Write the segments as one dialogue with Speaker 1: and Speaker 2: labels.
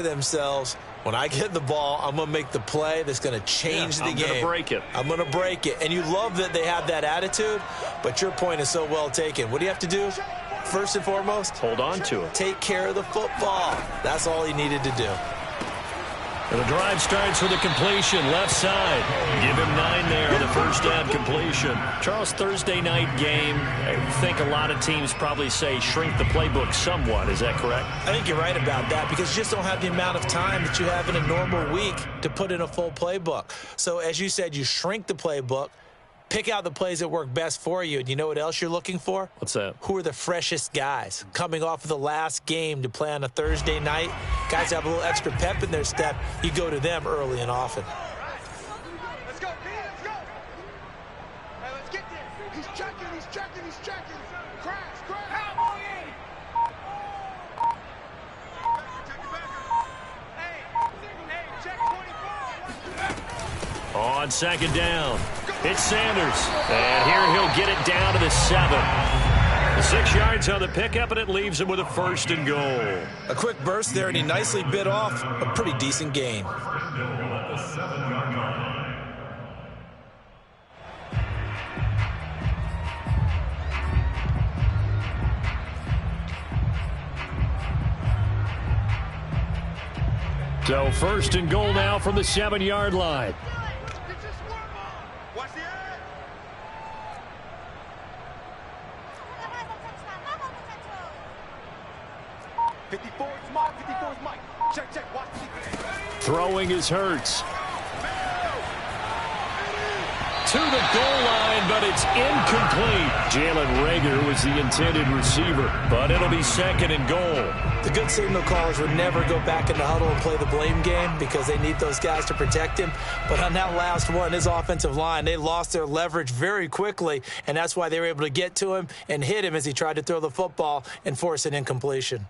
Speaker 1: themselves, when I get the ball, I'm going to make the play that's going to change the game.
Speaker 2: I'm going to break it.
Speaker 1: I'm going to break it. And you love that they have that attitude, but your point is so well taken. What do you have to do? First and foremost,
Speaker 2: hold on to it.
Speaker 1: Take care of the football. That's all he needed to do.
Speaker 3: And the drive starts with a completion, left side. Give him 9 there on the first down completion.
Speaker 2: Charles, Thursday night game, I think a lot of teams probably say shrink the playbook somewhat. Is that correct?
Speaker 1: I think you're right about that because you just don't have the amount of time that you have in a normal week to put in a full playbook. So as you said, you shrink the playbook, pick out the plays that work best for you. And you know what else you're looking for?
Speaker 2: What's that?
Speaker 1: Who are the freshest guys coming off of the last game to play on a Thursday night? Guys have a little extra pep in their step. You go to them early and often.
Speaker 4: Let's go, let's go. Hey, let's get there. He's checking, he's checking, he's checking. Crash. Hey, check 24.
Speaker 3: On second down, it's Sanders. And here he'll get it down to the 7. 6 yards on the pickup, and it leaves him with a first and goal.
Speaker 1: A quick burst there, and he nicely bit off a pretty decent gain.
Speaker 3: So first and goal now from the 7-yard line.
Speaker 4: Watch the eye. Check. Watch the
Speaker 3: Throwing is Hurts. To the goal line, but it's incomplete. Jalen Reagor was the intended receiver, but it'll be second and goal.
Speaker 1: The good signal callers would never go back in the huddle and play the blame game because they need those guys to protect him. But on that last one, his offensive line, they lost their leverage very quickly, and that's why they were able to get to him and hit him as he tried to throw the football and force an incompletion.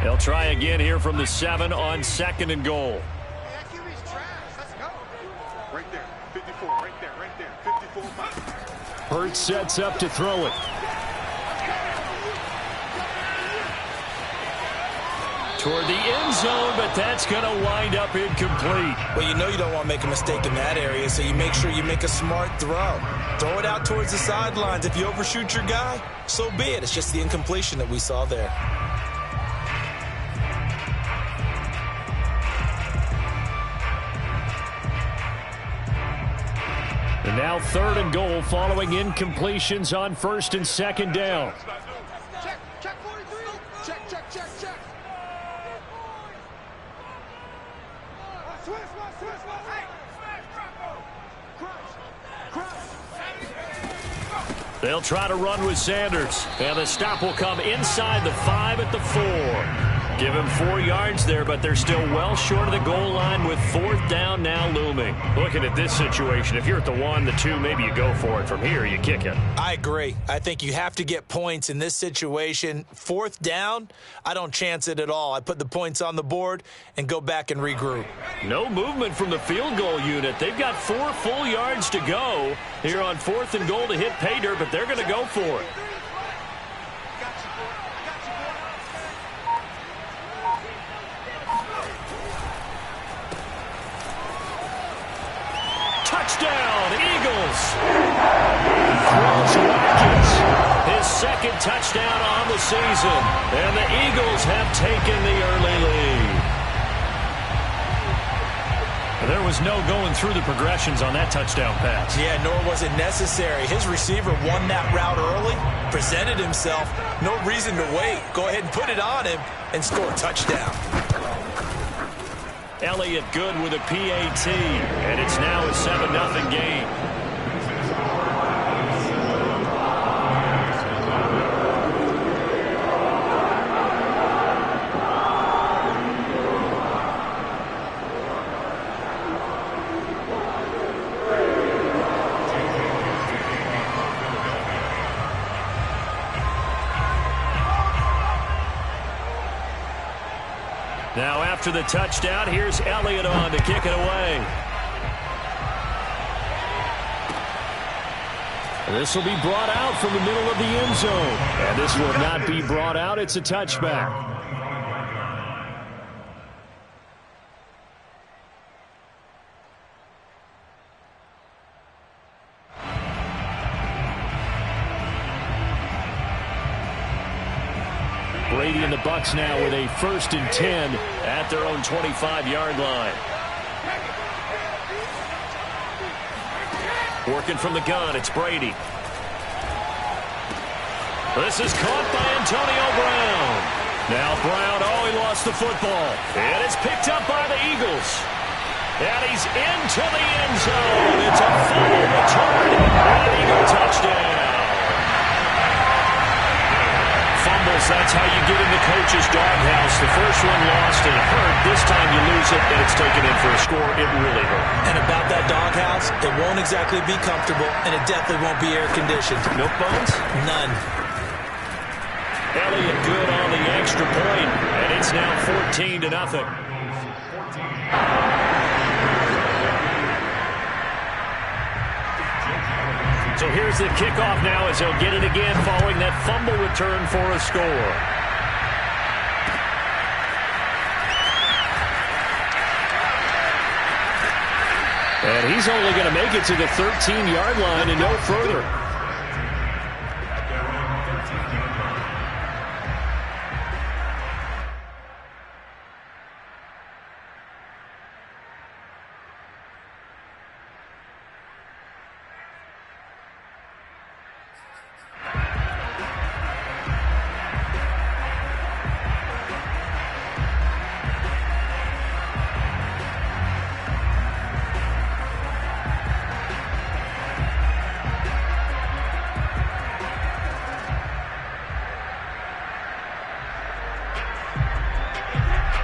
Speaker 3: They'll try again here from the 7 on second and goal.
Speaker 4: right there, 54, right there, 54.
Speaker 3: Hurts sets up to throw it. Toward the end zone, but that's going to wind up incomplete.
Speaker 1: Well, you know you don't want to make a mistake in that area, so you make sure you make a smart throw. Throw it out towards the sidelines. If you overshoot your guy, so be it. It's just the incompletion that we saw there.
Speaker 3: And now third and goal following incompletions on first and second down.
Speaker 4: Check 43. Check.
Speaker 3: They'll try to run with Sanders. And the stop will come inside the 5 at the 4. Give him 4 yards there, but they're still well short of the goal line with fourth down now looming. Looking at this situation, if you're at the 1, the 2, maybe you go for it. From here, you kick it.
Speaker 1: I agree. I think you have to get points in this situation. Fourth down, I don't chance it at all. I put the points on the board and go back and regroup.
Speaker 3: No movement from the field goal unit. They've got 4 full yards to go here on fourth and goal to hit pay dirt, but they're going to go for it. Touchdown, Eagles. His second touchdown on the season. And the Eagles have taken the early lead. There was no going through the progressions on that touchdown pass.
Speaker 1: Yeah, nor was it necessary. His receiver won that route early, presented himself. No reason to wait. Go ahead and put it on him and score a touchdown.
Speaker 3: Elliott good with a PAT, and it's now a 7-0 game. Now
Speaker 2: After the touchdown, here's Elliott on to kick it away. This will be brought out from the middle of the end zone. And this will not be brought out. It's a touchback. Brady and the Bucs now with a 1st and 10 at their own 25-yard line. Working from the gun, it's Brady. This is caught by Antonio Brown. Now Brown, he lost the football. And it's picked up by the Eagles. And he's into the end zone. It's a fumble return and an Eagle touchdown. Fumbles, that's how you get in the coach's doghouse. The first one lost and it hurt. This time you lose it and it's taken in for a score. It really hurt.
Speaker 1: And about that doghouse, it won't exactly be comfortable, and it definitely won't be air-conditioned.
Speaker 2: Milk bones? None. Elliott good on the extra point, and it's now 14-0. So here's the kickoff now as he'll get it again following that fumble return for a score. And he's only going to make it to the 13-yard line and no further.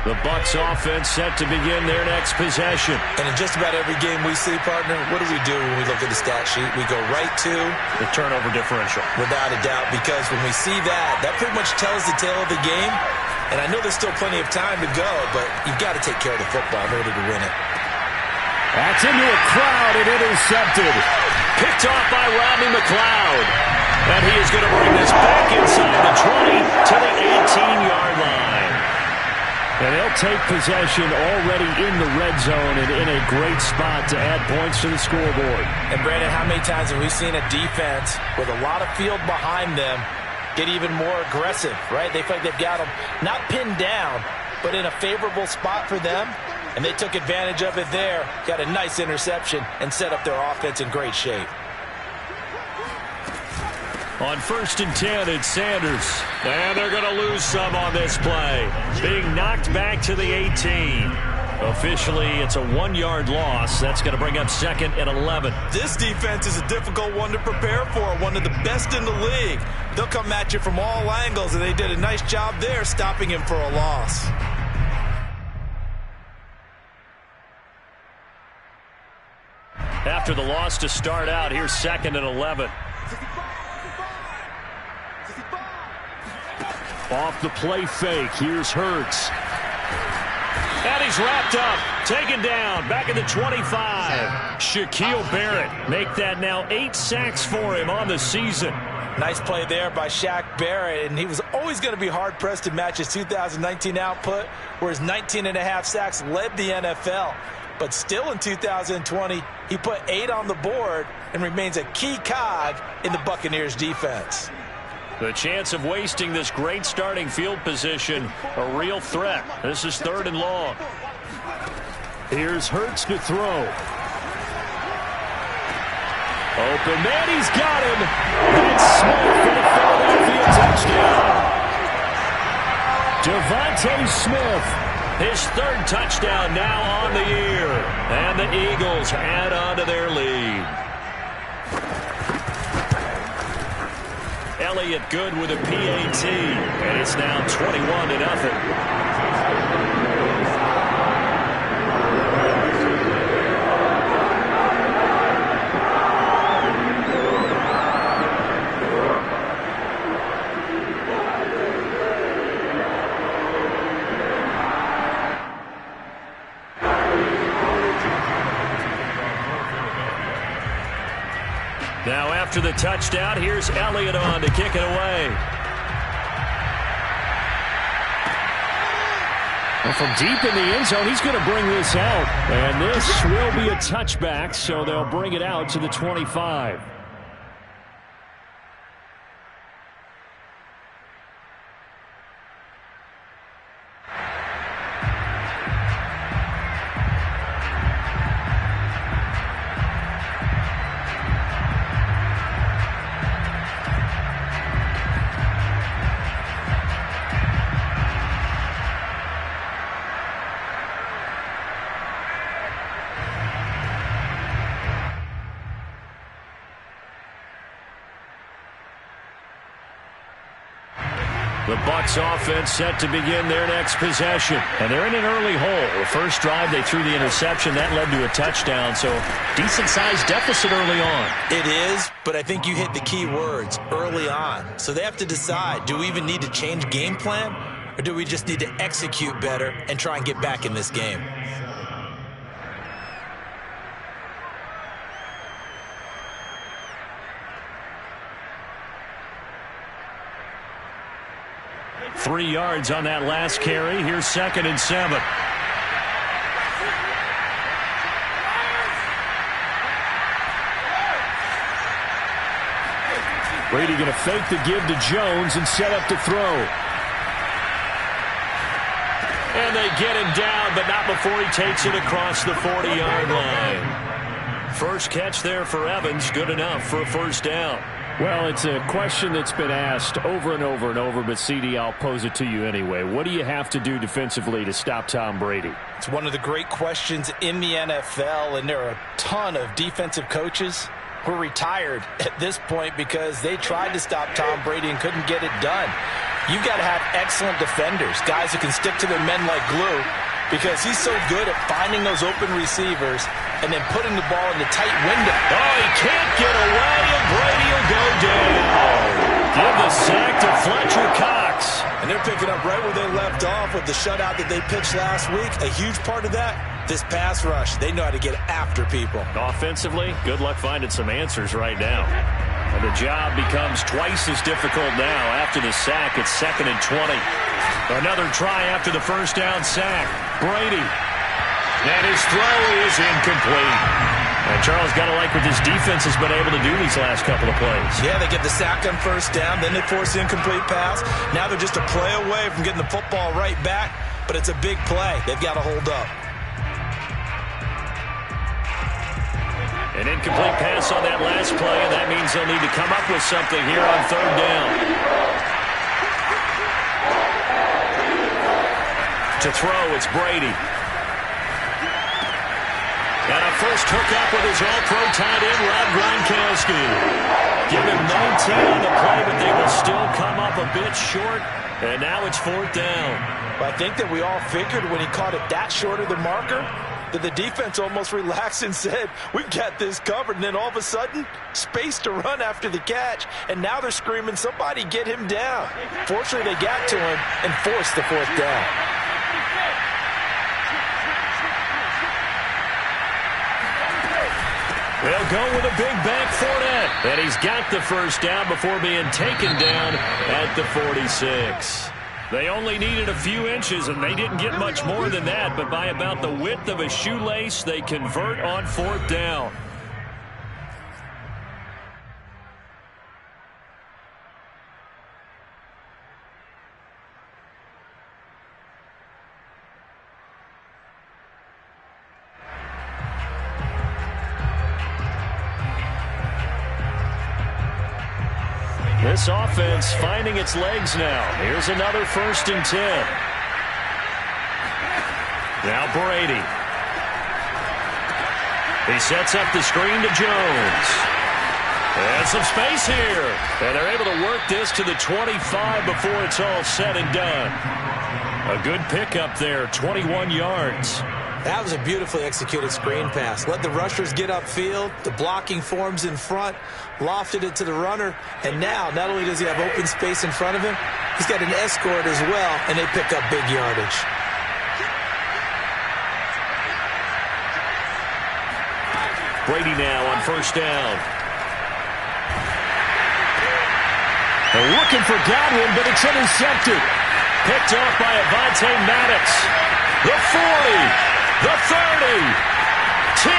Speaker 2: The Bucs offense set to begin their next possession.
Speaker 1: And in just about every game we see, partner, what do when we look at the stat sheet? We go right to
Speaker 2: the turnover differential.
Speaker 1: Without a doubt, because when we see that pretty much tells the tale of the game. And I know there's still plenty of time to go, but you've got to take care of the football in order to win it.
Speaker 2: That's into a crowd and intercepted. Picked off by Rodney McLeod. And he is going to bring this back inside the 20 to the 18-yard line. And they'll take possession already in the red zone and in a great spot to add points to the scoreboard.
Speaker 1: And, Brandon, how many times have we seen a defense with a lot of field behind them get even more aggressive, right? They feel like they've got them not pinned down, but in a favorable spot for them. And they took advantage of it there, got a nice interception, and set up their offense in great shape.
Speaker 2: On 1st and 10, it's Sanders. And they're going to lose some on this play. Being knocked back to the 18. Officially, it's a 1-yard loss. That's going to bring up 2nd and 11.
Speaker 1: This defense is a difficult one to prepare for, one of the best in the league. They'll come at you from all angles, and they did a nice job there stopping him for a loss.
Speaker 2: After the loss to start out, here's 2nd and 11. Off the play fake, here's Hurts. And he's wrapped up, taken down, back at the 25. Shaquille Barrett, make that now 8 sacks for him on the season.
Speaker 1: Nice play there by Shaq Barrett, and he was always going to be hard-pressed to match his 2019 output, where his 19.5 sacks led the NFL. But still in 2020, he put 8 on the board and remains a key cog in the Buccaneers defense.
Speaker 2: The chance of wasting this great starting field position, a real threat. This is 3rd and long. Here's Hurts to throw. Open man, he's got him. And Smith for the Philadelphia touchdown. Devontae Smith, his 3rd touchdown now on the year. And the Eagles add on to their lead. Elliott good with a PAT, and it's now 21-0.
Speaker 3: Now after the touchdown, here's Elliott on to kick it away. Well, from deep in the end zone, he's going to bring this out. And this will be a touchback, so they'll bring it out to the 25. The Bucs offense set to begin their next possession. And they're in an early hole. The first drive, they threw the interception. That led to a touchdown. So decent-sized deficit early on.
Speaker 1: It is, but I think you hit the key words, early on. So they have to decide, do we even need to change game plan? Or do we just need to execute better and try and get back in this game?
Speaker 3: Three yards on that last carry. Here's 2nd and 7. Brady going to fake the give to Jones and set up to throw. And they get him down, but not before he takes it across the 40-yard line. First catch there for Evans, good enough for a first down.
Speaker 2: Well, it's a question that's been asked over and over and over, but, CD, I'll pose it to you anyway. What do you have to do defensively to stop Tom Brady?
Speaker 1: It's one of the great questions in the NFL, and there are a ton of defensive coaches who are retired at this point because they tried to stop Tom Brady and couldn't get it done. You've got to have excellent defenders, guys who can stick to their men like glue, because he's so good at finding those open receivers and then putting the ball in the tight window.
Speaker 3: Oh, he can't get away, and Brady will go down. Give the sack to Fletcher Cox.
Speaker 1: And they're picking up right where they left off with the shutout that they pitched last week. A huge part of that, this pass rush. They know how to get after people.
Speaker 3: Offensively, good luck finding some answers right now. And the job becomes twice as difficult now after the sack. It's 2nd and 20. Another try after the first down sack. Brady. And his throw is incomplete. And Charles, got to like what this defense has been able to do these last couple of plays.
Speaker 1: Yeah, they get the sack on first down, then they force the incomplete pass. Now they're just a play away from getting the football right back, but it's a big play. They've got to hold up.
Speaker 3: An incomplete pass on that last play, and that means they'll need to come up with something here on 3rd down. To throw, it's Brady. And a first hookup with his all-pro tight end, Rob Gronkowski. Give him 19 on the play, but they will still come up a bit short. And now it's 4th down.
Speaker 1: Well, I think that we all figured when he caught it that short of the marker that the defense almost relaxed and said, we've got this covered. And then all of a sudden, space to run after the catch. And now they're screaming, somebody get him down. Fortunately, they got to him and forced the 4th down.
Speaker 3: They'll go with a big back Fournette. And he's got the first down before being taken down at the 46. They only needed a few inches, and they didn't get much more than that. But by about the width of a shoelace, they convert on 4th down. This offense finding its legs now. Here's another 1st and 10. Now Brady. He sets up the screen to Jones. And some space here. And they're able to work this to the 25 before it's all said and done. A good pickup there, 21 yards.
Speaker 1: That was a beautifully executed screen pass. Let the rushers get upfield. The blocking forms in front. Lofted it to the runner. And now, not only does he have open space in front of him, he's got an escort as well, and they pick up big yardage.
Speaker 3: Brady now on 1st down. They're looking for Godwin, but it's intercepted. Picked off by Avonte Maddox. The 40, the 30, 10.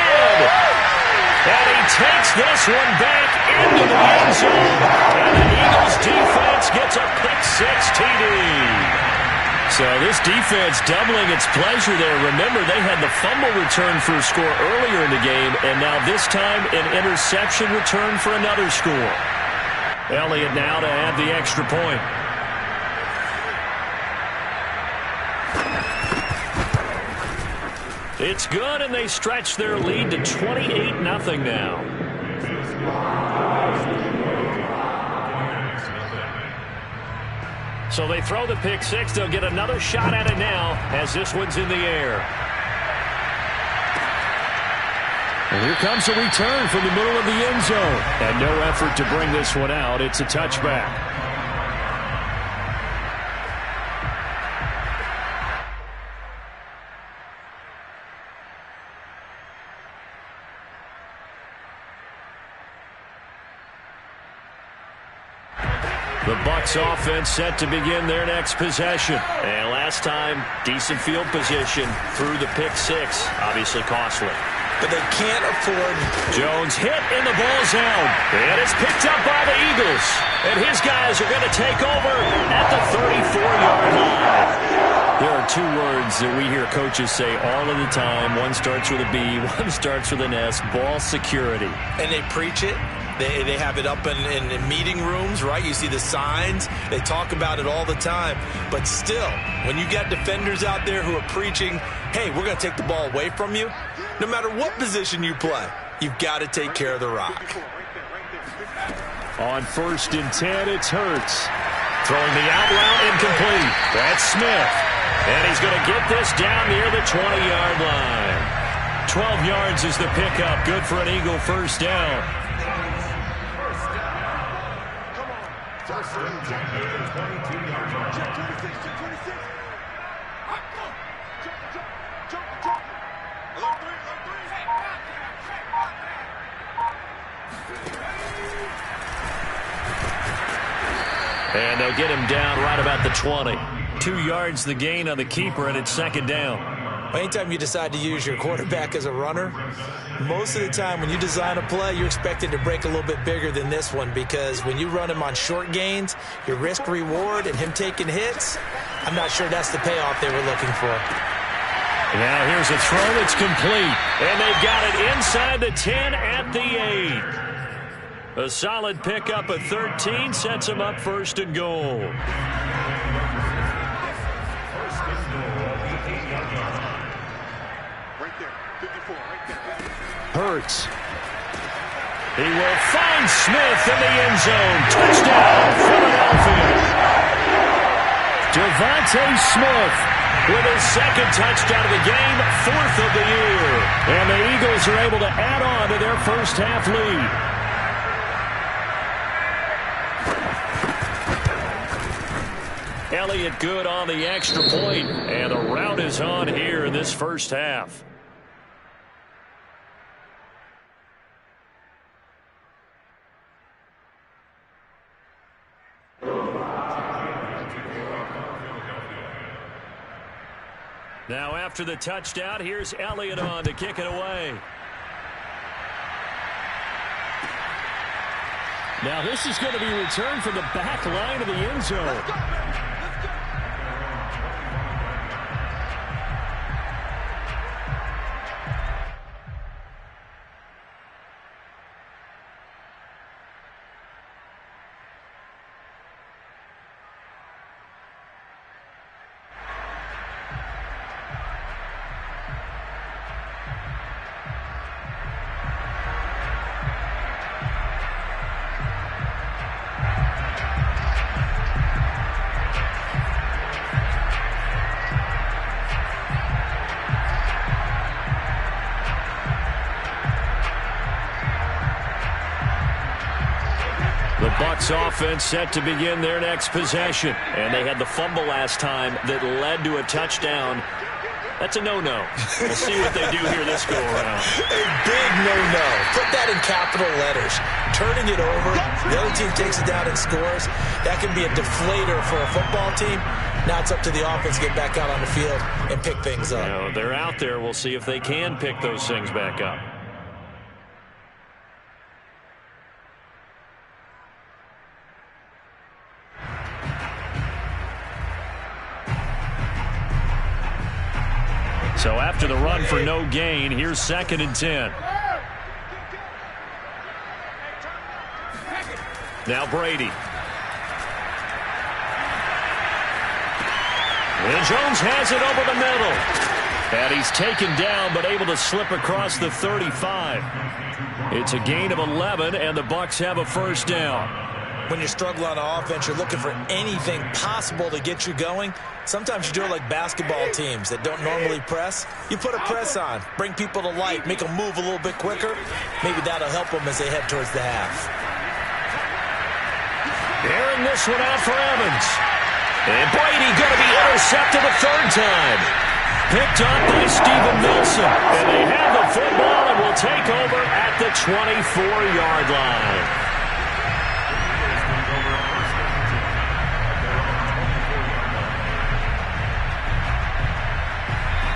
Speaker 3: And he takes this one back into the end zone. And the Eagles defense gets a pick-six TD. So this defense doubling its pleasure there. Remember, they had the fumble return for a score earlier in the game, and now this time an interception return for another score. Elliott now to add the extra point. It's good, and they stretch their lead to 28-0 now. So they throw the pick six. They'll get another shot at it now as this one's in the air. And here comes a return from the middle of the end zone. And no effort to bring this one out. It's a touchback. The Bucs offense set to begin their next possession. And last time, decent field position through the pick six. Obviously costly.
Speaker 1: But they can't afford.
Speaker 3: Jones hit and the ball's out. And it's picked up by the Eagles. And his guys are going to take over at the 34-yard line. There are two words that we hear coaches say all of the time. One starts with a B, one starts with an S. Ball security.
Speaker 1: And they preach it. They have it up in meeting rooms, right? You see the signs. They talk about it all the time. But still, when you got defenders out there who are preaching, hey, we're going to take the ball away from you, no matter what position you play, you've got to take care of the rock.
Speaker 3: On 1st and 10, it's Hurts. Throwing the out route incomplete. That's Smith. And he's going to get this down near the 20-yard line. 12 yards is the pickup. Good for an Eagle first down. And they'll get him down right about the 20. 2 yards the gain on the keeper, and it's second down.
Speaker 1: Anytime you decide to use your quarterback as a runner, most of the time when you design a play, you're expected to break a little bit bigger than this one, because when you run him on short gains, your risk-reward and him taking hits, I'm not sure that's the payoff they were looking for.
Speaker 3: Now here's a throw that's complete, and they've got it inside the 10 at the 8. A solid pickup of 13 sets him up 1st and goal. Hurts. He will find Smith in the end zone. Touchdown, Philadelphia. Devontae Smith with his second touchdown of the game, 4th of the year. And the Eagles are able to add on to their first half lead. Elliott good on the extra point, and the rout is on here in this first half. Now after the touchdown, here's Elliott on to kick it away. Now this is going to be returned from the back line of the end zone. The Bucs offense set to begin their next possession. And they had the fumble last time that led to a touchdown. That's a no-no. We'll see what they do here this go-around.
Speaker 1: A big no-no. Put that in capital letters. Turning it over, the other team takes it down and scores. That can be a deflator for a football team. Now it's up to the offense to get back out on the field and pick things up.
Speaker 3: You know, they're out there. We'll see if they can pick those things back up. So after the run for no gain, here's 2nd and 10. Now Brady. And Jones has it over the middle. And he's taken down but able to slip across the 35. It's a gain of 11, and the Bucs have a first down.
Speaker 1: When you struggle on offense, you're looking for anything possible to get you going. Sometimes you do it like basketball teams that don't normally press. You put a press on, bring people to life, make them move a little bit quicker. Maybe that'll help them as they head towards the half.
Speaker 3: Airing this one out for Evans. And Brady going to be intercepted a 3rd time. Picked up by Steven Nelson. And they have the football and will take over at the 24-yard line.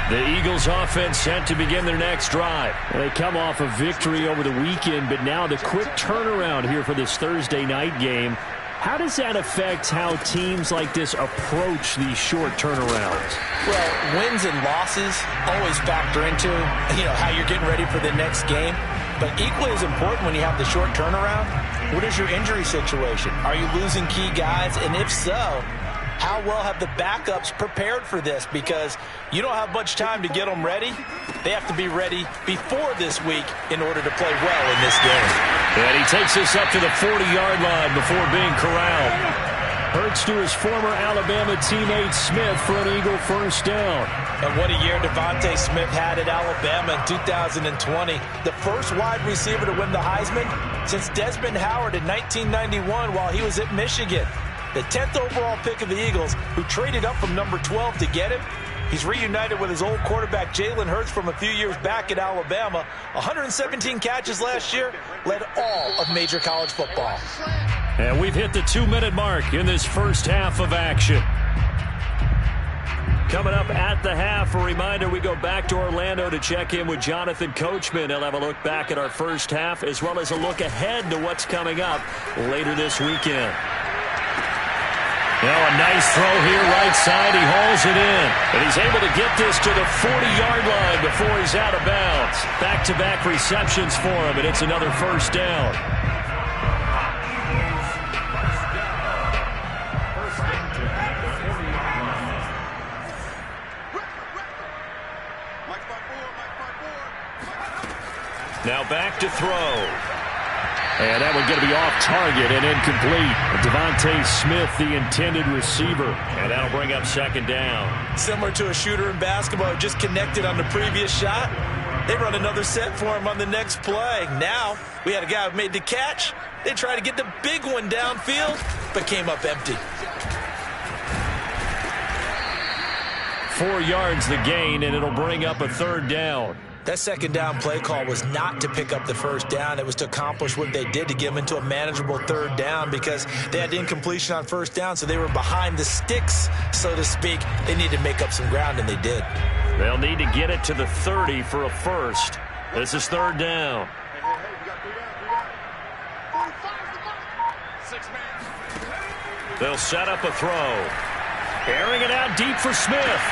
Speaker 3: The Eagles offense set to begin their next drive. They come off a victory over the weekend, but now the quick turnaround here for this Thursday night game. How does that affect how teams like this approach these short turnarounds?
Speaker 1: Well, wins and losses always factor into, how you're getting ready for the next game. But equally as important when you have the short turnaround, what is your injury situation? Are you losing key guys? And if so, how well have the backups prepared for this? Because you don't have much time to get them ready. They have to be ready before this week in order to play well in this game.
Speaker 3: And he takes this up to the 40-yard line before being corralled. Hurts to his former Alabama teammate Smith for an Eagle first down.
Speaker 1: And what a year Devontae Smith had at Alabama in 2020. The first wide receiver to win the Heisman since Desmond Howard in 1991 while he was at Michigan. The 10th overall pick of the Eagles, who traded up from number 12 to get him. He's reunited with his old quarterback Jalen Hurts from a few years back at Alabama. 117 catches last year, led all of major college football.
Speaker 3: And we've hit the 2-minute mark in this first half of action. Coming up at the half, a reminder, we go back to Orlando to check in with Jonathan Coachman. He'll have a look back at our first half as well as a look ahead to what's coming up later this weekend. Now a nice throw here right side. He hauls it in. And he's able to get this to the 40-yard line before he's out of bounds. Back-to-back receptions for him, and it's another first down. Now back to throw. And that one going to be off target and incomplete. Devontae Smith, the intended receiver. And that'll bring up 2nd down.
Speaker 1: Similar to a shooter in basketball who just connected on the previous shot. They run another set for him on the next play. Now, we had a guy who made the catch. They tried to get the big one downfield, but came up empty.
Speaker 3: 4 yards the gain, and it'll bring up a 3rd down.
Speaker 1: That 2nd down play call was not to pick up the first down. It was to accomplish what they did to get them into a manageable 3rd down because they had incompletion on first down, so they were behind the sticks, so to speak. They needed to make up some ground, and they did.
Speaker 3: They'll need to get it to the 30 for a first. This is 3rd down. They'll set up a throw. Airing it out deep for Smith.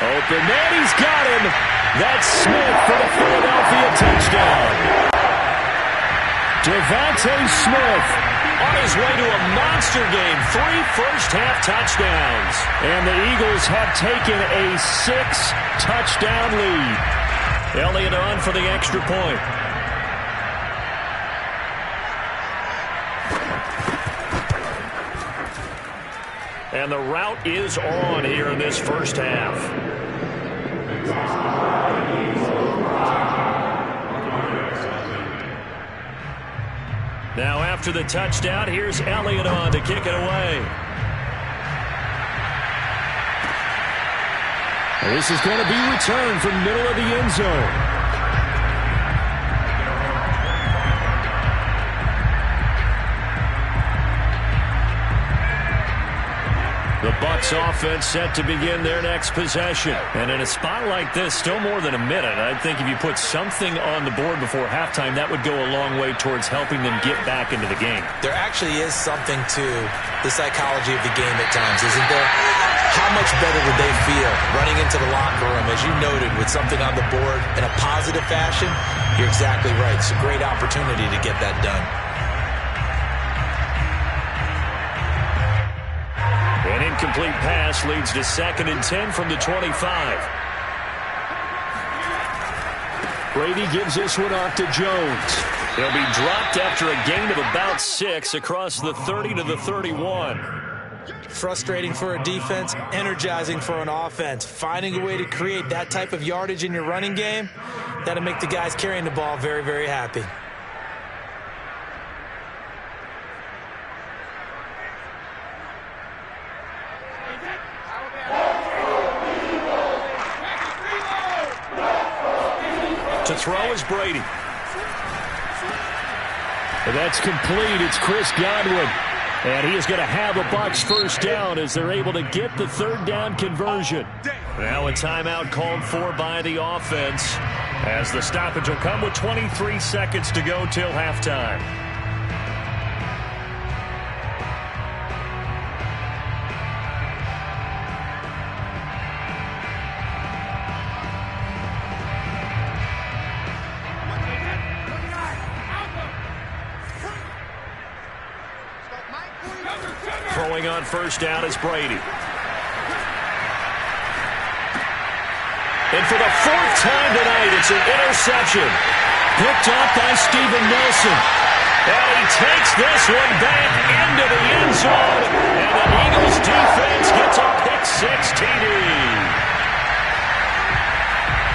Speaker 3: Open man, he's got him. That's Smith for the Philadelphia touchdown. Devontae Smith on his way to a monster game. 3 first-half touchdowns. And the Eagles have taken a 6-touchdown lead. Elliott on for the extra point. And the route is on here in this first half. Now after the touchdown, here's Elliott on to kick it away. And this is going to be returned from middle of the end zone. The Bucs offense set to begin their next possession. And in a spot like this, still more than a minute, I think if you put something on the board before halftime, that would go a long way towards helping them get back into the game.
Speaker 1: There actually is something to the psychology of the game at times, isn't there? How much better would they feel running into the locker room, as you noted, with something on the board in a positive fashion? You're exactly right. It's a great opportunity to get that done.
Speaker 3: An incomplete pass leads to 2nd and 10 from the 25. Brady gives this one off to Jones. He'll be dropped after a gain of about 6 across the 30 to the 31.
Speaker 1: Frustrating for a defense, energizing for an offense. Finding a way to create that type of yardage in your running game, that'll make the guys carrying the ball very, very happy.
Speaker 3: To throw is Brady. And that's complete. It's Chris Godwin. And he is going to have a Bucs first down as they're able to get the 3rd down conversion. Now a timeout called for by the offense as the stoppage will come with 23 seconds to go till halftime. Throwing on first down is Brady. And for the 4th time tonight, it's an interception. Picked off by Steven Nelson. And he takes this one back into the end zone. And the Eagles defense gets a pick-6 TD.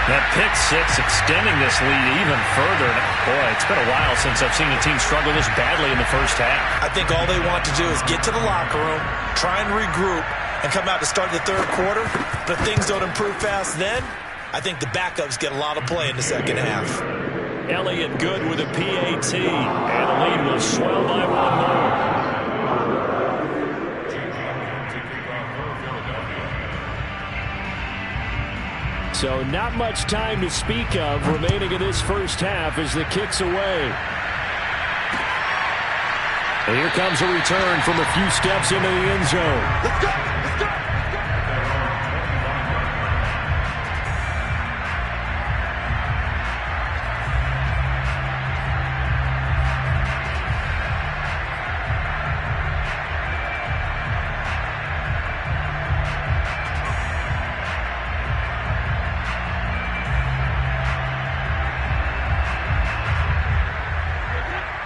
Speaker 3: That pick-6 extending this lead even further. Boy, it's been a while since I've seen a team struggle this badly in the first half.
Speaker 1: I think all they want to do is get to the locker room, try and regroup, and come out to start the 3rd quarter. But if things don't improve fast then, I think the backups get a lot of play in the second half.
Speaker 3: Elliott good with a PAT, and the lead will swell by 1 more. So not much time to speak of remaining in this first half as the kick's away. And here comes a return from a few steps into the end zone.
Speaker 4: Let's go! Let's go!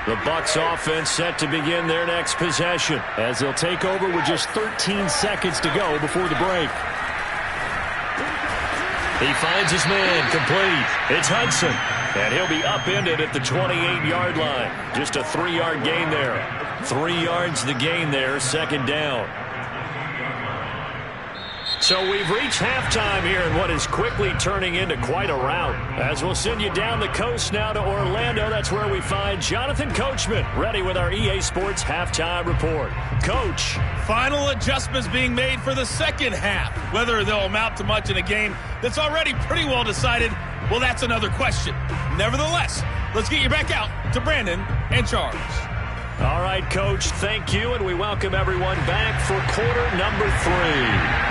Speaker 3: The Bucs offense set to begin their next possession as they'll take over with just 13 seconds to go before the break. He finds his man complete. It's Hudson. And he'll be upended at the 28-yard line. Just a 3-yard gain there. 3 yards the gain there, 2nd down. So we've reached halftime here in what is quickly turning into quite a rout. As we'll send you down the coast now to Orlando, that's where we find Jonathan Coachman, ready with our EA Sports Halftime Report. Coach.
Speaker 5: Final adjustments being made for the second half. Whether they'll amount to much in a game that's already pretty well decided, well, that's another question. Nevertheless, let's get you back out to Brandon and Charles.
Speaker 3: All right, Coach, thank you, and we welcome everyone back for quarter number 3.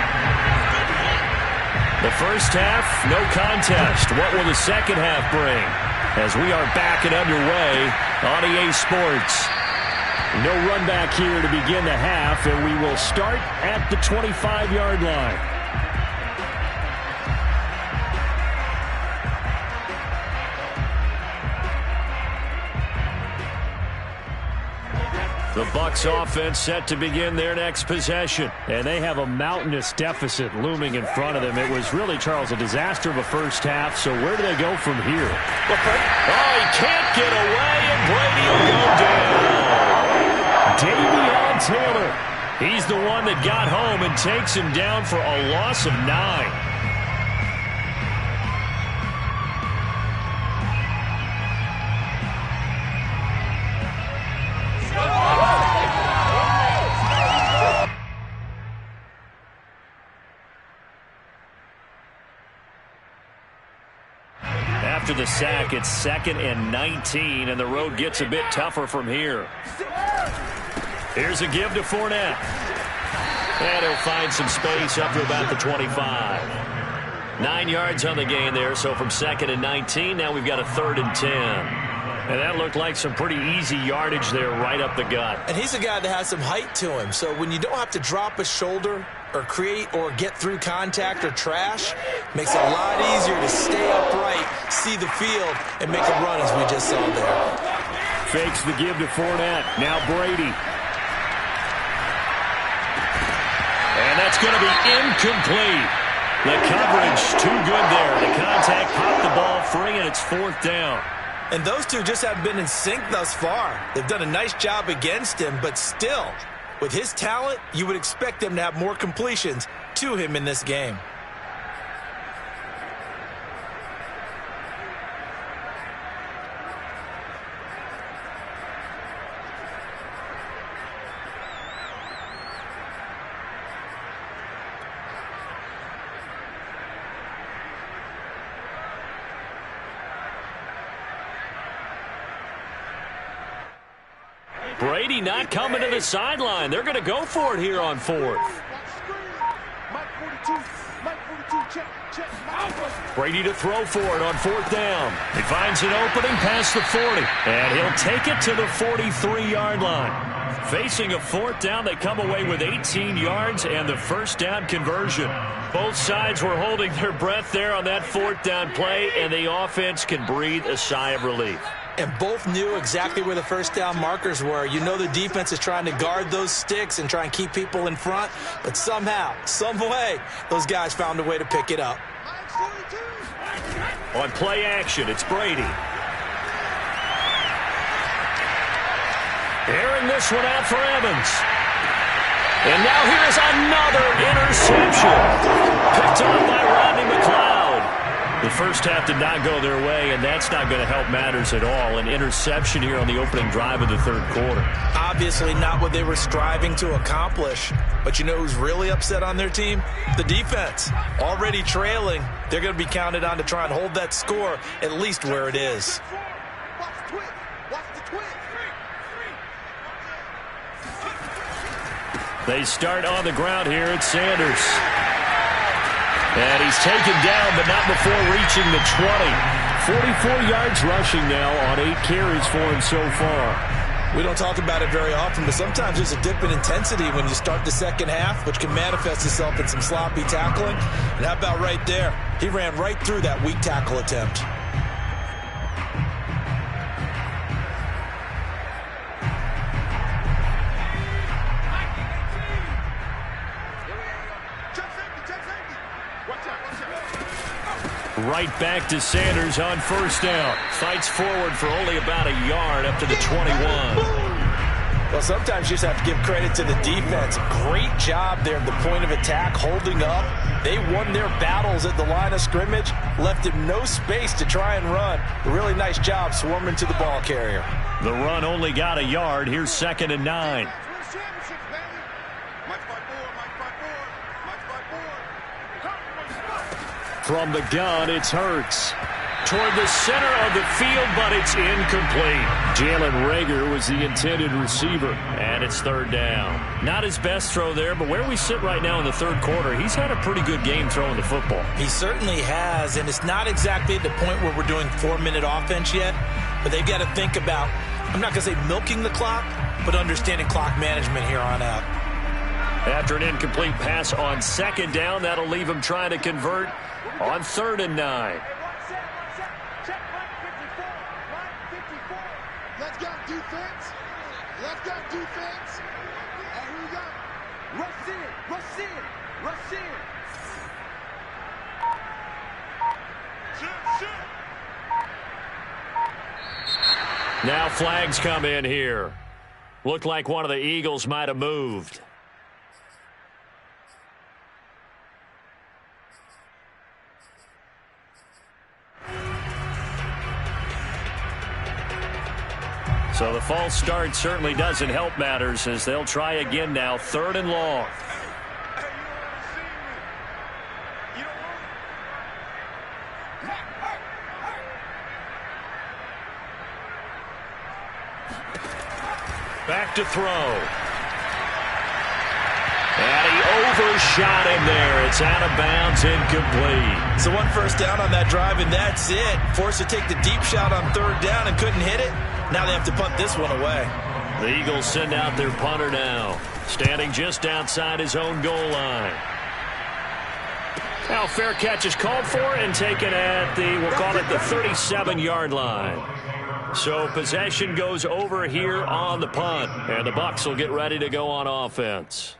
Speaker 3: The first half, no contest. What will the second half bring? As we are back and underway on EA Sports. No run back here to begin the half, and we will start at the 25-yard line. The Bucs offense set to begin their next possession. And they have a mountainous deficit looming in front of them. It was really, Charles, a disaster of a first half. So where do they go from here? Oh, he can't get away, and Brady will go down. Davion Taylor. He's the one that got home and takes him down for a loss of 9. After the sack, it's 2nd and 19, and the road gets a bit tougher from here. Here's a give to Fournette. And he'll find some space up to about the 25. 9 yards on the gain there, so from 2nd and 19, now we've got a 3rd and 10. And that looked like some pretty easy yardage there right up the gut.
Speaker 1: And he's a guy that has some height to him, so when you don't have to drop a shoulder or create or get through contact or trash, makes it a lot easier to stay upright, see the field, and make a run as we just saw there.
Speaker 3: Fakes the give to Fournette. Now Brady. And that's going to be incomplete. The coverage too good there. The contact popped the ball free, and it's 4th down.
Speaker 1: And those two just haven't been in sync thus far. They've done a nice job against him, but still, with his talent, you would expect them to have more completions to him in this game.
Speaker 3: Brady not coming to the sideline. They're going to go for it here on 4th. Brady to throw for it on 4th down. He finds an opening past the 40, and he'll take it to the 43-yard line. Facing a 4th down, they come away with 18 yards and the 1st down conversion. Both sides were holding their breath there on that 4th down play, and the offense can breathe a sigh of relief.
Speaker 1: And both knew exactly where the 1st down markers were. You know the defense is trying to guard those sticks and try and keep people in front, but somehow, some way, those guys found a way to pick it up.
Speaker 3: On play action, it's Brady. Airing this one out for Evans. And now here's another interception. Picked off by Rodney McLeod. The first half did not go their way, and that's not going to help matters at all. An interception here on the opening drive of the 3rd quarter.
Speaker 1: Obviously not what they were striving to accomplish. But you know who's really upset on their team? The defense. Already trailing. They're going to be counted on to try and hold that score at least where it is.
Speaker 3: They start on the ground here at Sanders. And he's taken down, but not before reaching the 20. 44 yards rushing now on 8 carries for him so far.
Speaker 1: We don't talk about it very often, but sometimes there's a dip in intensity when you start the second half, which can manifest itself in some sloppy tackling. And how about right there? He ran right through that weak tackle attempt.
Speaker 3: Right back to Sanders on 1st down. Fights forward for only about a yard up to the 21.
Speaker 1: Well, sometimes you just have to give credit to the defense. Great job there at the point of attack, holding up. They won their battles at the line of scrimmage, left him no space to try and run. A really nice job swarming to the ball carrier.
Speaker 3: The run only got a yard. Here's 2nd and 9. From the gun, it's Hurts. Toward the center of the field, but it's incomplete. Jalen Reagor was the intended receiver, and it's 3rd down. Not his best throw there, but where we sit right now in the 3rd quarter, he's had a pretty good game throwing the football.
Speaker 1: He certainly has, and it's not exactly at the point where we're doing 4-minute offense yet, but they've got to think about, I'm not going to say milking the clock, but understanding clock management here on out.
Speaker 3: After an incomplete pass on 2nd down, that'll leave him trying to convert on 3rd and 9.
Speaker 4: Let's go defense. Let's go defense. And here we go. Rush in. Rush in. Rush in.
Speaker 3: Now flags come in here. Looked like one of the Eagles might have moved. So the false start certainly doesn't help matters as they'll try again now. 3rd and long. Back to throw. And he overshot him there. It's out of bounds, incomplete.
Speaker 1: So one first down on that drive, and that's it. Forced to take the deep shot on third down and couldn't hit it. Now they have to punt this one away.
Speaker 3: The Eagles send out their punter now, standing just outside his own goal line. Now fair catch is called for and taken at the, we'll call it the 37-yard line. So possession goes over here on the punt, and the Bucs will get ready to go on offense.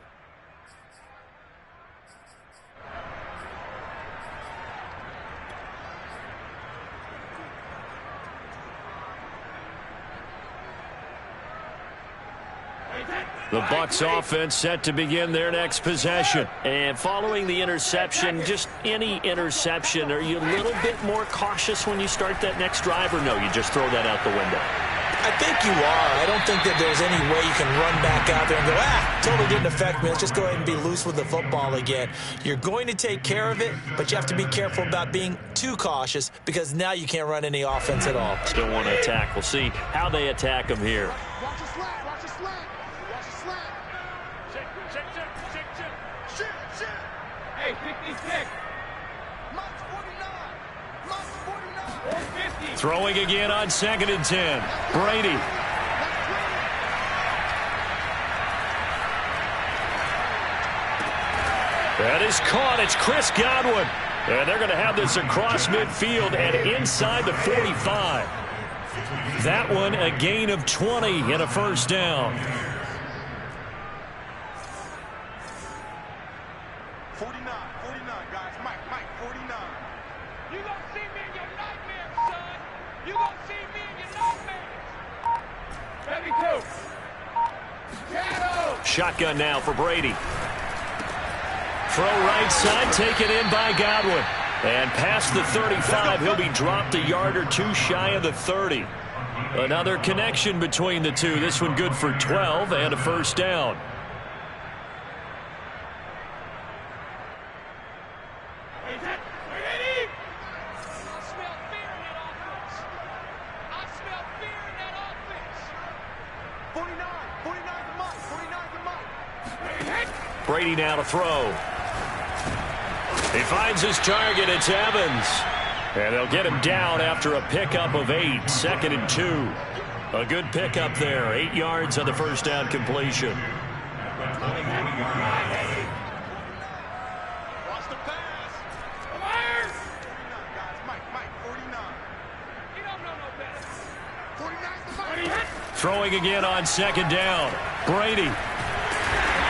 Speaker 3: The Bucs offense set to begin their next possession. And following the interception, just any interception, are you a little bit more cautious when you start that next drive, or no, you just throw that out the window?
Speaker 1: I think you are. I don't think that there's any way you can run back out there and go, totally didn't affect me. Let's just go ahead and be loose with the football again. You're going to take care of it, but you have to be careful about being too cautious because now you can't run any offense at all.
Speaker 3: Still want to attack. We'll see how they attack them here.
Speaker 4: Watch the slant, watch the slant. Watch the slant. Shit. Hey, 56. Mike's 49. Mike's 49.
Speaker 3: Throwing again on 2nd and 10. Brady. That is caught. It's Chris Godwin. And they're going to have this across midfield and inside the 45. That one a gain of 20 and a first down.
Speaker 4: 49, guys. Mike, 49. You gonna see me in your nightmares, son. You gonna see me in your nightmares. 72. Shadow.
Speaker 3: Shotgun now for Brady. Throw right side, taken in by Godwin. And past the 35, he'll be dropped a yard or two shy of the 30. Another connection between the two. This one good for 12 and a first down. Brady now to throw. He finds his target. It's Evans. And they'll get him down after a pickup of 8. 2nd and 2. A good pickup there. 8 yards on the first down completion.
Speaker 4: Watch the pass. Fires. 49, guys. Mike, 49. You don't know no better. 49's the Mike.
Speaker 3: Throwing again on 2nd down. Brady.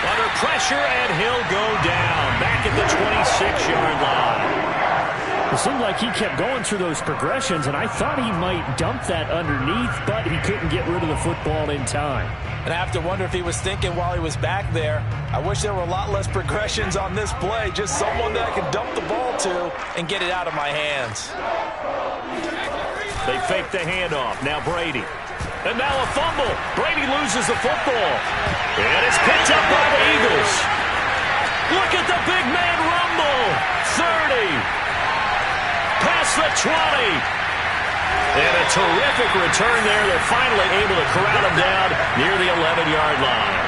Speaker 3: Under pressure, and he'll go down. Back at the 26-yard line.
Speaker 6: It seemed like he kept going through those progressions, and I thought he might dump that underneath, but he couldn't get rid of the football in time.
Speaker 1: And I have to wonder if he was thinking while he was back there, I wish there were a lot less progressions on this play. Just someone that I can dump the ball to and get it out of my hands.
Speaker 3: They fake the handoff. Now Brady. And now a fumble. Brady loses the football. And it's picked up by the Eagles. Look at the big man rumble. 30. Past the 20. And a terrific return there. They're finally able to corral him down near the 11-yard line.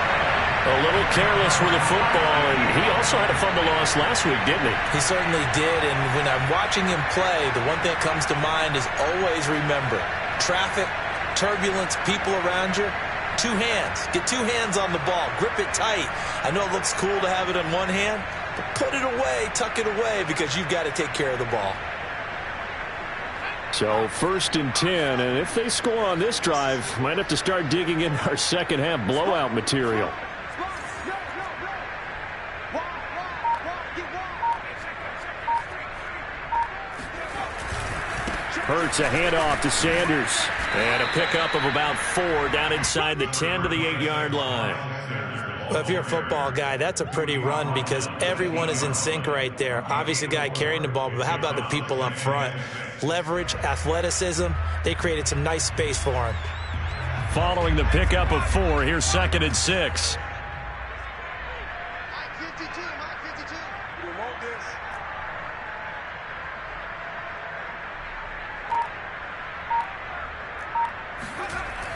Speaker 3: A little careless with the football, and he also had a fumble loss last week, didn't he?
Speaker 1: He certainly did, and when I'm watching him play, the one thing that comes to mind is always remember, traffic, turbulence, people around you, 2 hands. Get 2 hands on the ball. Grip it tight. I know it looks cool to have it in one hand, but put it away, tuck it away, because you've got to take care of the ball.
Speaker 3: So 1st and 10, and if they score on this drive, might have to start digging in our second half blowout material. Hurts a handoff to Sanders. And a pickup of about 4 down inside the 10 to the 8-yard line.
Speaker 1: Well, if you're a football guy, that's a pretty run because everyone is in sync right there. Obviously, the guy carrying the ball, but how about the people up front? Leverage, athleticism, they created some nice space for him.
Speaker 3: Following the pickup of 4, here's 2nd and 6.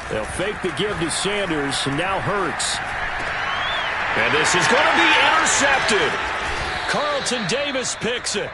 Speaker 3: They'll fake the give to Sanders, and now Hurts. And this is going to be intercepted. Carlton Davis picks it.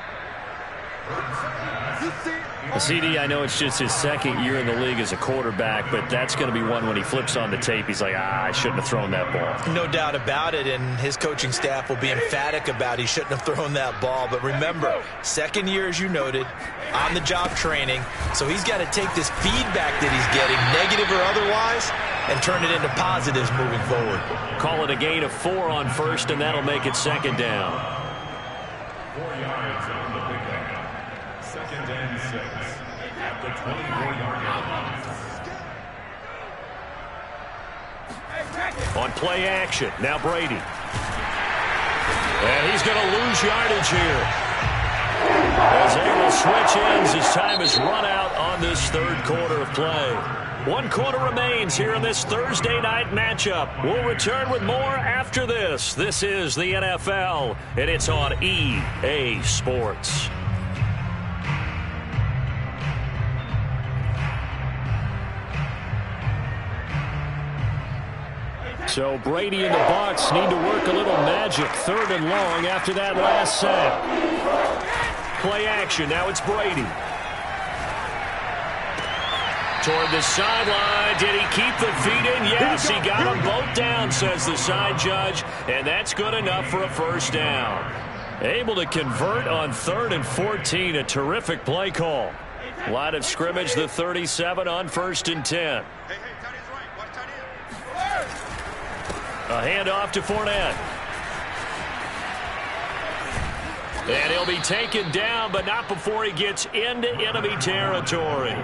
Speaker 6: CD, I know it's just his second year in the league as a quarterback, but that's going to be one when he flips on the tape. He's like, I shouldn't have thrown that ball.
Speaker 1: No doubt about it, and his coaching staff will be emphatic about he shouldn't have thrown that ball. But remember, second year, as you noted, on-the-job training, so he's got to take this feedback that he's getting, negative or otherwise, and turn it into positives moving forward.
Speaker 3: Call it a gain of 4 on first, and that'll make it second down.
Speaker 7: 4 yards on the pickup. Second and 6 at the 24-yard line.
Speaker 3: On play action, now Brady. And he's going to lose yardage here. As they will switch ends as time is run out on this third quarter of play. 1 quarter remains here in this Thursday night matchup. We'll return with more after this. This is the NFL, and it's on EA Sports.
Speaker 6: So Brady and the Bucs need to work a little magic. 3rd and long after that last sack.
Speaker 3: Play action. Now it's Brady. Toward the sideline. Did he keep the feet in? Yes, he got them both down, says the side judge. And that's good enough for a first down. Able to convert on 3rd and 14. A terrific play call. Line of scrimmage, the 37 on 1st and 10. A handoff to Fournette. And he'll be taken down, but not before he gets into enemy territory.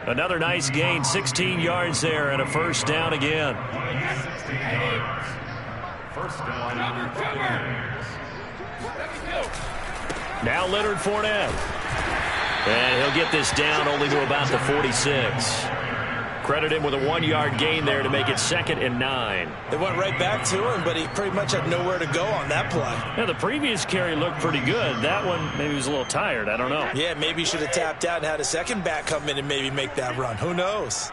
Speaker 3: Another nice gain, 16 yards there, and a first down again.
Speaker 7: First down.
Speaker 3: Now Leonard Fournette. And he'll get this down only to about the 46. Credit him with a 1-yard gain there to make it 2nd and 9.
Speaker 1: They went right back to him, but he pretty much had nowhere to go on that play.
Speaker 6: Yeah, the previous carry looked pretty good. That one, maybe he was a little tired. I don't know.
Speaker 1: Yeah, maybe he should have tapped out and had a second back come in and maybe make that run. Who knows?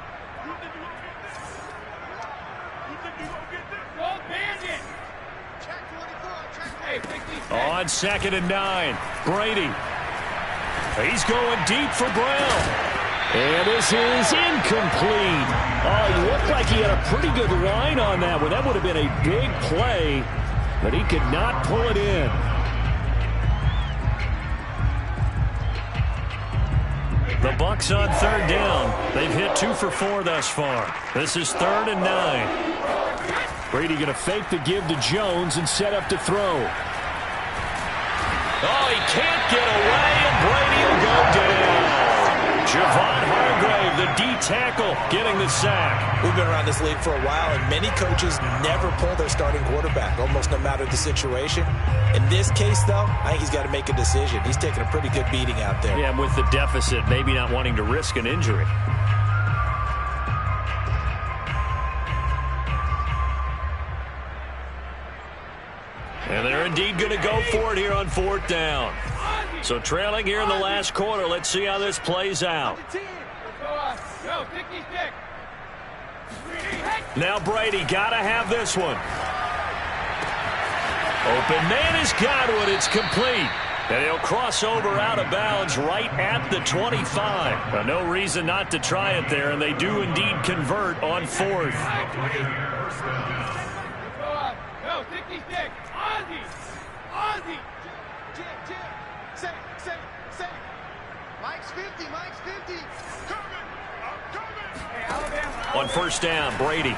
Speaker 3: On 2nd and 9, Brady. He's going deep for Brown.
Speaker 6: And this is incomplete. Oh, he looked like he had a pretty good line on that one. That would have been a big play, but he could not pull it in.
Speaker 3: The Bucs on 3rd down. They've hit 2 for 4 thus far. This is 3rd and 9.
Speaker 6: Brady going to fake the give to Jones and set up to throw.
Speaker 3: Oh, he can't get away, and Brady will go down. Javon Hargrave, the D-tackle, getting the sack.
Speaker 1: We've been around this league for a while, and many coaches never pull their starting quarterback, almost no matter the situation. In this case, though, I think he's got to make a decision. He's taking a pretty good beating out there.
Speaker 3: Yeah, and with the deficit, maybe not wanting to risk an injury. And they're indeed going to go for it here on 4th down. So trailing here in the last quarter. Let's see how this plays out. Now Brady got to have this one. Open man has got one. It's complete. And he'll cross over out of bounds right at the 25. Now, no reason not to try it there, and they do indeed convert on 4th. On 1st down, Brady.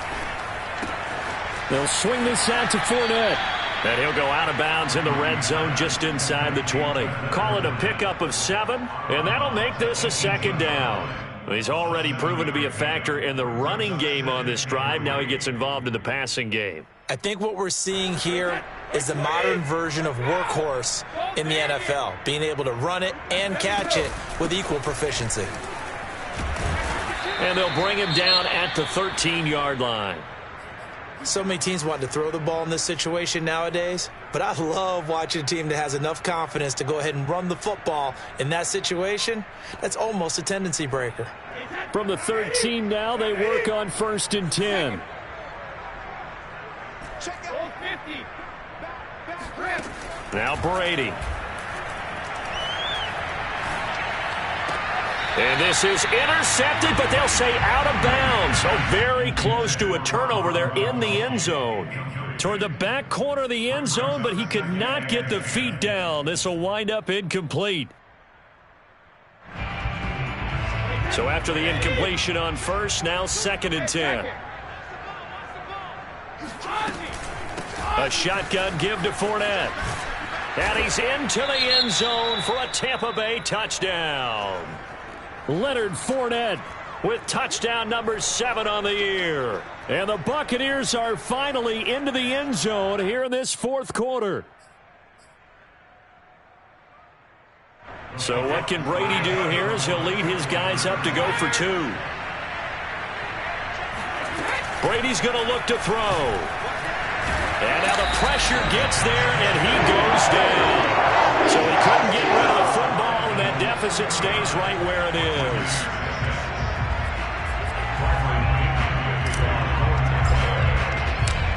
Speaker 6: They'll swing this out to Fournette.
Speaker 3: And he'll go out of bounds in the red zone just inside the 20. Call it a pickup of 7, and that'll make this a 2nd down. He's already proven to be a factor in the running game on this drive. Now he gets involved in the passing game.
Speaker 1: I think what we're seeing here is the modern version of workhorse in the NFL, being able to run it and catch it with equal proficiency.
Speaker 3: And they'll bring him down at the 13-yard line.
Speaker 1: So many teams want to throw the ball in this situation nowadays, but I love watching a team that has enough confidence to go ahead and run the football in that situation. That's almost a tendency breaker.
Speaker 6: From the 13 now, they work on 1st and 10.
Speaker 3: Now Brady. And this is intercepted, but they'll say out of bounds. So very close to a turnover there in the end zone. Toward the back corner of the end zone, but he could not get the feet down. This will wind up incomplete. So after the incompletion on 1st, now 2nd and 10. A shotgun give to Fournette. And he's into the end zone for a Tampa Bay touchdown.
Speaker 6: Leonard Fournette with touchdown number 7 on the year. And the Buccaneers are finally into the end zone here in this 4th quarter.
Speaker 3: So what can Brady do here as he'll lead his guys up to go for 2. Brady's going to look to throw. And now the pressure gets there, and he goes down. So he couldn't get rid of the football, and that deficit stays right where it is.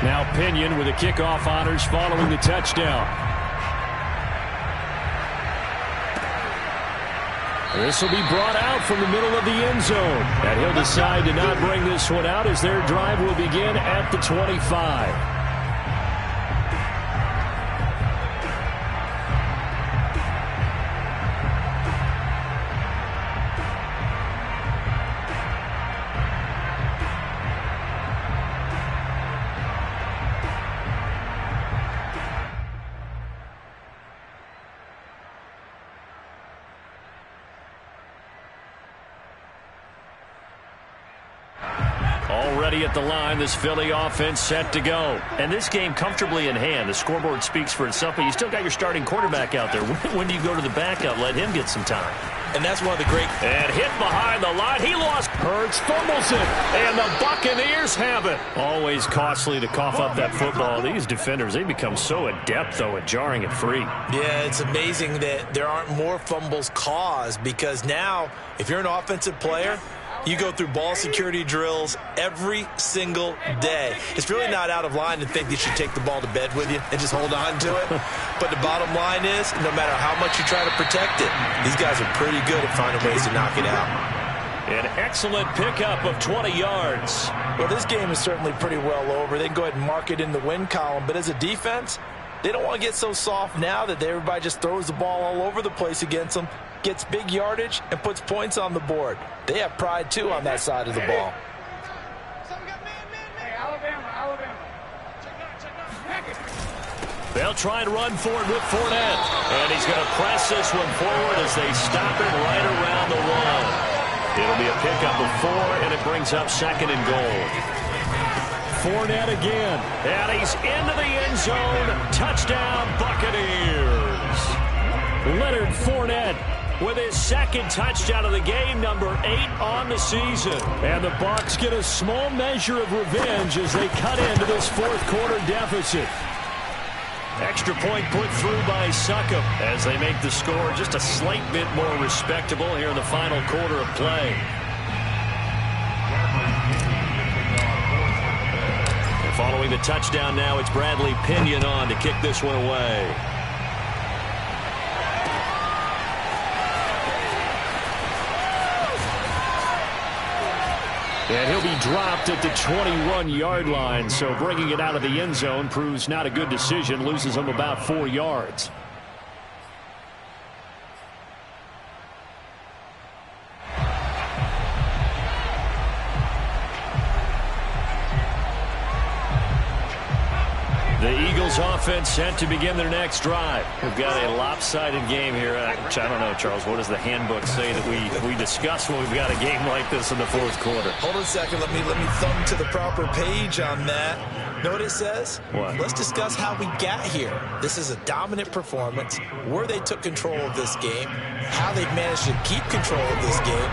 Speaker 6: Now Pinion with the kickoff honors following the touchdown. This will be brought out from the middle of the end zone. And he'll decide to not bring this one out as their drive will begin at the 25. Already at the line, this Philly offense set to go. And this game comfortably in hand. The scoreboard speaks for itself, but you still got your starting quarterback out there. When do you go to the backup? Let him get some time.
Speaker 1: And that's one of the great...
Speaker 3: And hit behind the line. He lost.
Speaker 6: Hurts fumbles it.
Speaker 3: And the Buccaneers have it. Always costly to cough up that football. These defenders, they become so adept, though, at jarring it free.
Speaker 1: Yeah, it's amazing that there aren't more fumbles caused because now, if you're an offensive player... You go through ball security drills every single day. It's really not out of line to think you should take the ball to bed with you and just hold on to it. But the bottom line is, no matter how much you try to protect it, these guys are pretty good at finding ways to knock it out.
Speaker 3: An excellent pickup of 20 yards.
Speaker 1: Well, this game is certainly pretty well over. They can go ahead and mark it in the win column. But as a defense, they don't want to get so soft now that everybody just throws the ball all over the place against them, gets big yardage, and puts points on the board. They have pride, too, on that side of the ball.
Speaker 3: They'll try and run for it with Fournette. And he's going to press this one forward as they stop it right around the 1. It'll be a pickup of 4, and it brings up 2nd and goal.
Speaker 6: Fournette again.
Speaker 3: And he's into the end zone. Touchdown, Buccaneers.
Speaker 6: Leonard Fournette with his 2nd touchdown of the game, number 8 on the season. And the Bucs get a small measure of revenge as they cut into this 4th quarter deficit.
Speaker 3: Extra point put through by Succop as they make the score just a slight bit more respectable here in the final quarter of play. And following the touchdown now, it's Bradley Pinion on to kick this one away.
Speaker 6: And he'll be dropped at the 21-yard line, so bringing it out of the end zone proves not a good decision, loses him about 4 yards. The Eagles offense set to begin their next drive. We've got a lopsided game here. I don't know, Charles, what does the handbook say that we discuss when we've got a game like this in the 4th quarter?
Speaker 1: Hold on a second. Let me thumb to the proper page on that. Know what it says?
Speaker 6: What?
Speaker 1: Let's discuss how we got here. This is a dominant performance, where they took control of this game, how they've managed to keep control of this game,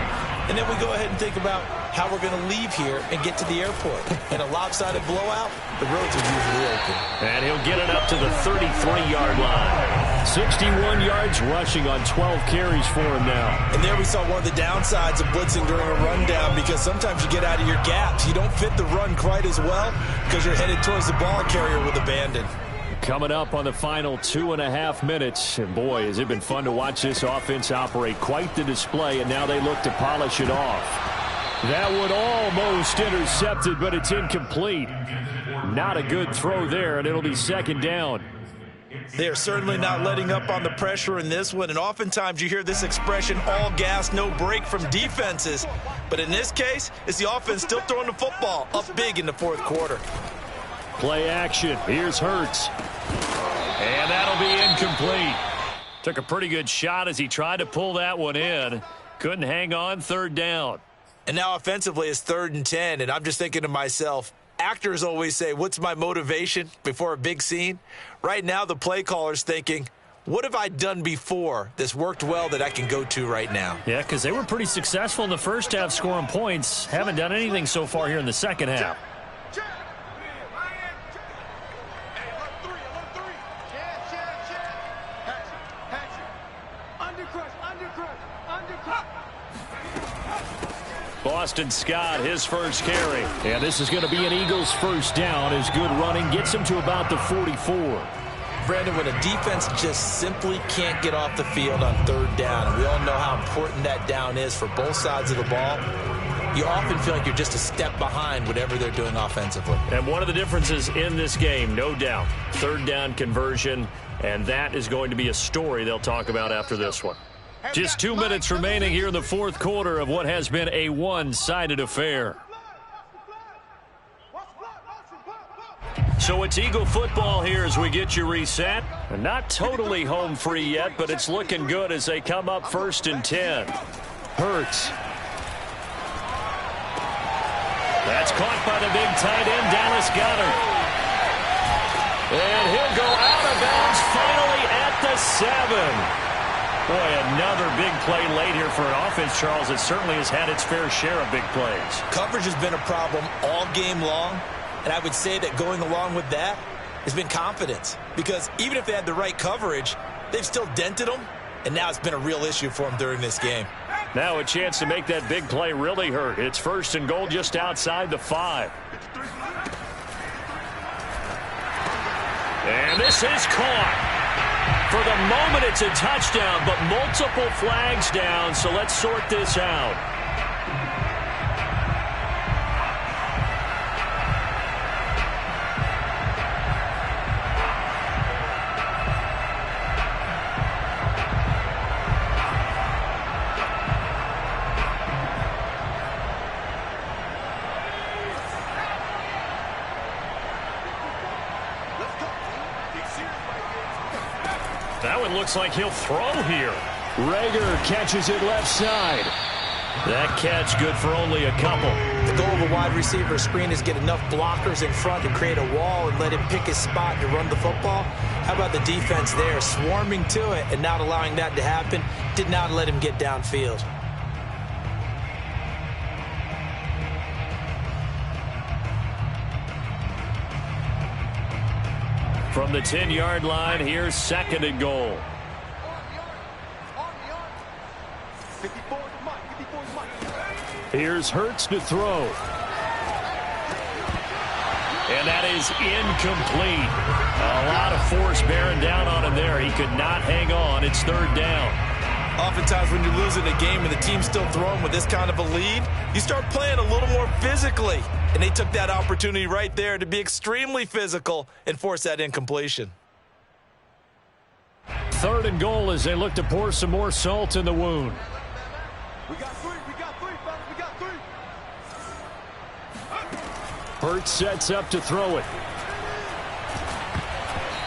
Speaker 1: and then we go ahead and think about how we're going to leave here and get to the airport. In a lopsided blowout, the roads are usually open.
Speaker 3: And he'll get it up to the 33-yard line.
Speaker 6: 61 yards rushing on 12 carries for him now.
Speaker 1: And there we saw one of the downsides of blitzing during a rundown, because sometimes you get out of your gaps. You don't fit the run quite as well because you're headed towards the ball carrier with abandon.
Speaker 6: Coming up on the final 2.5 minutes. And boy, has it been fun to watch this offense operate. Quite the display, and now they look to polish it off. That one almost intercepted, but it's incomplete. Not a good throw there, and it'll be second down.
Speaker 1: They're certainly not letting up on the pressure in this one, and oftentimes you hear this expression, all gas, no break from defenses. But in this case, it's the offense still throwing the football up big in the fourth quarter.
Speaker 6: Play action. Here's Hurts. And that'll be incomplete. Took a pretty good shot as he tried to pull that one in. Couldn't hang on, third down.
Speaker 1: And now offensively it's 3rd and 10, and I'm just thinking to myself, actors always say, what's my motivation before a big scene? Right now the play caller's thinking, what have I done before that's worked well that I can go to right now?
Speaker 6: Yeah, because they were pretty successful in the first half scoring points. Haven't done anything so far here in the second half. Boston Scott, his first carry. And this is going to be an Eagles first down as good running gets him to about the 44.
Speaker 1: Brandon, when a defense just simply can't get off the field on 3rd down, and we all know how important that down is for both sides of the ball, you often feel like you're just a step behind whatever they're doing offensively.
Speaker 6: And one of the differences in this game, no doubt, 3rd down conversion, and that is going to be a story they'll talk about after this one. Just 2 minutes remaining here in the fourth quarter of what has been a one-sided affair. So it's Eagle football here as we get you reset. Not totally home free yet, but it's looking good as they come up 1st and 10. Hurts. That's caught by the big tight end, Dallas Goedert. And he'll go out of bounds finally at the 7. Boy, another big play late here for an offense, Charles, that certainly has had its fair share of big plays.
Speaker 1: Coverage has been a problem all game long, and I would say that going along with that has been confidence, because even if they had the right coverage, they've still dented them, and now it's been a real issue for them during this game.
Speaker 6: Now a chance to make that big play really hurt. It's 1st and goal just outside the 5. And this is caught. For the moment, it's a touchdown, but multiple flags down, so let's sort this out. That one looks like he'll throw here. Rager catches it left side. That catch good for only a couple.
Speaker 1: The goal of a wide receiver screen is get enough blockers in front to create a wall and let him pick his spot to run the football. How about the defense there, swarming to it and not allowing that to happen? Did not let him get downfield.
Speaker 6: From the 10-yard line, here's 2nd and goal. Here's Hurts to throw. And that is incomplete. A lot of force bearing down on him there. He could not hang on. It's 3rd down.
Speaker 1: Oftentimes when you're losing a game and the team's still throwing with this kind of a lead, you start playing a little more physically. And they took that opportunity right there to be extremely physical and force that incompletion.
Speaker 6: 3rd and goal as they look to pour some more salt in the wound.
Speaker 4: We got 3, fellas, we got 3.
Speaker 6: Hurts sets up to throw it.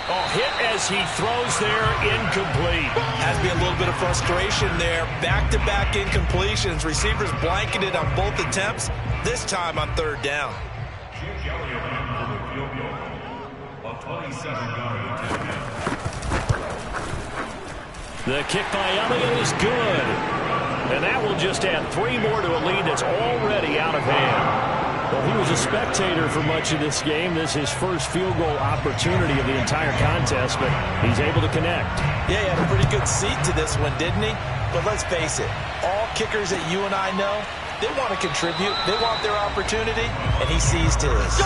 Speaker 6: Oh, hit as he throws there, incomplete.
Speaker 1: Has to be a little bit of frustration there. Back-to-back incompletions. Receivers blanketed on both attempts, this time on 3rd down.
Speaker 6: The kick by Elliott is good. And that will just add 3 more to a lead that's already out of hand. Well, he was a spectator for much of this game. This is his first field goal opportunity of the entire contest, but he's able to connect.
Speaker 1: Yeah, he had a pretty good seat to this one, didn't he? But let's face it, all kickers that you and I know, they want to contribute. They want their opportunity, and he seized his.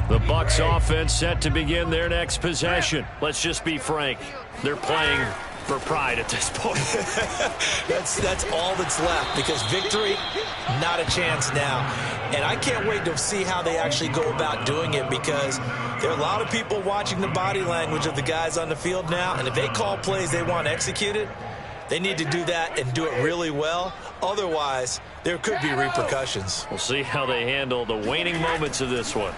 Speaker 3: The Bucs offense set to begin their next possession. Let's just be frank. They're playing for pride at this point.
Speaker 1: That's all that's left, because victory, not a chance now. And I can't wait to see how they actually go about doing it, because there are a lot of people watching the body language of the guys on the field now, and if they call plays they want executed, they need to do that and do it really well. Otherwise, there could be repercussions.
Speaker 3: We'll see how they handle the waning moments of this one.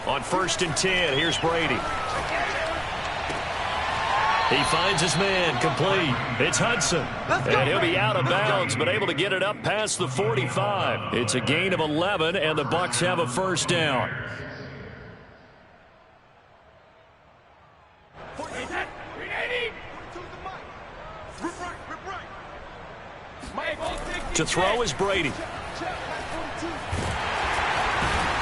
Speaker 3: On 1st and 10, here's Brady. He finds his man, complete. It's Hudson. And he'll be out of bounds, but able to get it up past the 45. It's a gain of 11, and the Bucs have a first down. To throw is Brady.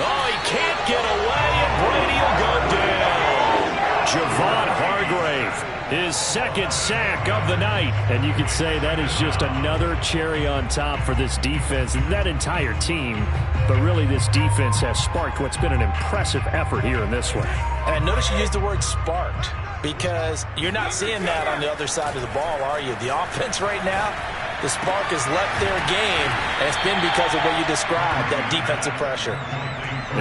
Speaker 3: Oh, he can't get away, and Brady will go down. Javon Hargrave, his second sack of the night.
Speaker 6: And you could say that is just another cherry on top for this defense and that entire team. But really, this defense has sparked what's been an impressive effort here in this one.
Speaker 1: And notice you used the word sparked, because you're not seeing that on the other side of the ball, are you? The offense right now, the spark has left their game, and it's been because of what you described, that defensive pressure.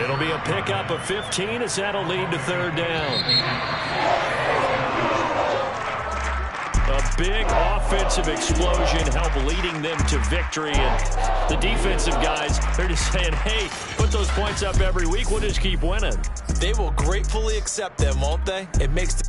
Speaker 3: It'll be a pickup of 15 as that'll lead to 3rd down. A big offensive explosion helped leading them to victory. And the defensive guys, they're just saying, hey, put those points up every week. We'll just keep winning.
Speaker 1: They will gratefully accept them, won't they? It makes